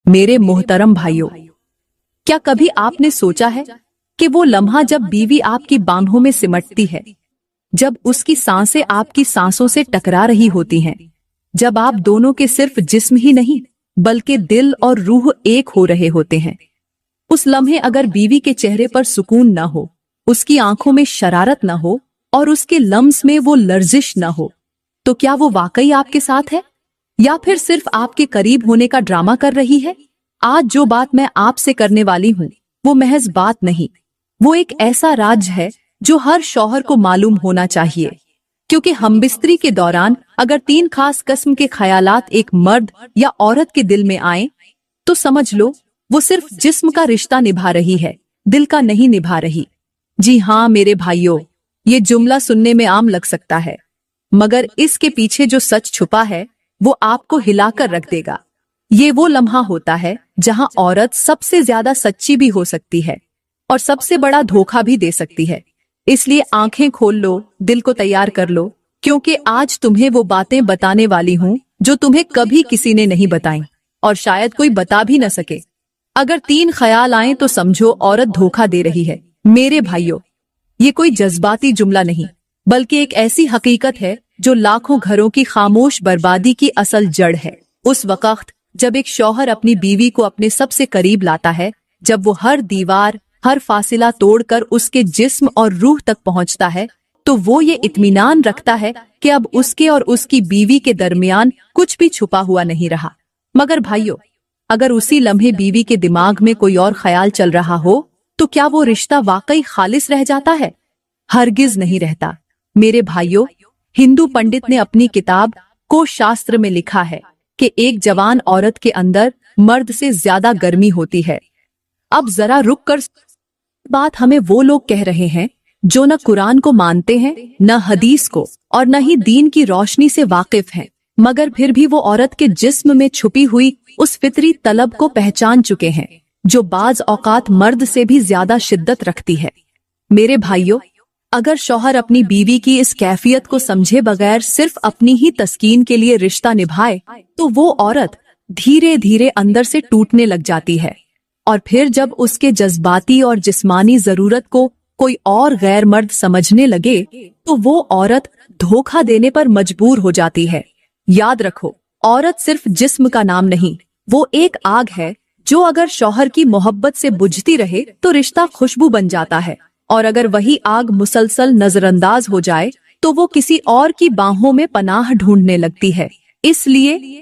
मेरे मोहतरम भाइयों, क्या कभी आपने सोचा है कि वो लम्हा जब बीवी आपकी बाहों में सिमटती है, जब उसकी सांसें आपकी सांसों से टकरा रही होती हैं, जब आप दोनों के सिर्फ जिस्म ही नहीं बल्कि दिल और रूह एक हो रहे होते हैं, उस लम्हे अगर बीवी के चेहरे पर सुकून न हो, उसकी आंखों में शरारत न हो और उसके लम्स में वो लर्जिश न हो, तो क्या वो वाकई आपके साथ है या फिर सिर्फ आपके करीब होने का ड्रामा कर रही है? आज जो बात मैं आपसे करने वाली हूँ वो महज बात नहीं, वो एक ऐसा राज है जो हर शौहर को मालूम होना चाहिए, क्योंकि हमबिस्तरी के दौरान अगर 3 खास किस्म के ख्यालात एक मर्द या औरत के दिल में आए तो समझ लो वो सिर्फ जिस्म का रिश्ता निभा रही है, दिल का नहीं निभा रही। जी हाँ मेरे भाइयों, ये जुमला सुनने में आम लग सकता है, मगर इसके पीछे जो सच छुपा है वो आपको हिलाकर रख देगा। ये वो लम्हा होता है जहां औरत सबसे ज्यादा सच्ची भी हो सकती है और सबसे बड़ा धोखा भी दे सकती है। इसलिए आंखें खोल लो, दिल को तैयार कर लो, क्योंकि आज तुम्हें वो बातें बताने वाली हूँ जो तुम्हें कभी किसी ने नहीं बताई और शायद कोई बता भी न सके। अगर 3 ख्याल आए तो समझो औरत धोखा दे रही है। मेरे भाइयों, ये कोई जज्बाती जुमला नहीं बल्कि एक ऐसी हकीकत है जो लाखों घरों की खामोश बर्बादी की असल जड़ है। उस वक्त जब एक शौहर अपनी बीवी को अपने सबसे करीब लाता है, जब वो हर दीवार हर फासिला तोड़कर उसके जिस्म और रूह तक पहुंचता है, तो वो ये इत्मीनान रखता है कि अब उसके और उसकी बीवी के दरमियान कुछ भी छुपा हुआ नहीं रहा। मगर भाइयों, अगर उसी लम्हे बीवी के दिमाग में कोई और ख्याल चल रहा हो तो क्या वो रिश्ता वाकई खालिस रह जाता है? हरगिज नहीं रहता। मेरे भाइयों, हिंदू पंडित ने अपनी किताब को शास्त्र में लिखा है कि एक जवान औरत के अंदर मर्द से ज्यादा गर्मी होती है। अब जरा रुक कर बात हमें वो लोग कह रहे हैं जो न कुरान को मानते हैं, न हदीस को, और न ही दीन की रोशनी से वाकिफ हैं, मगर फिर भी वो औरत के जिस्म में छुपी हुई उस फितरी तलब को पहचान चुके हैं जो बाज औकात मर्द से भी ज्यादा शिद्दत रखती है। मेरे भाइयों, अगर शौहर अपनी बीवी की इस कैफियत को समझे बगैर सिर्फ अपनी ही तस्कीन के लिए रिश्ता निभाए तो वो औरत धीरे धीरे अंदर से टूटने लग जाती है, और फिर जब उसके जज्बाती और जिस्मानी जरूरत को कोई और गैर मर्द समझने लगे तो वो औरत धोखा देने पर मजबूर हो जाती है। याद रखो, औरत सिर्फ जिस्म का नाम नहीं, वो एक आग है जो अगर शौहर की मोहब्बत से बुझती रहे तो रिश्ता खुशबू बन जाता है, और अगर वही आग मुसलसल नजरअंदाज हो जाए तो वो किसी और की बाहों में पनाह ढूंढने लगती है। इसलिए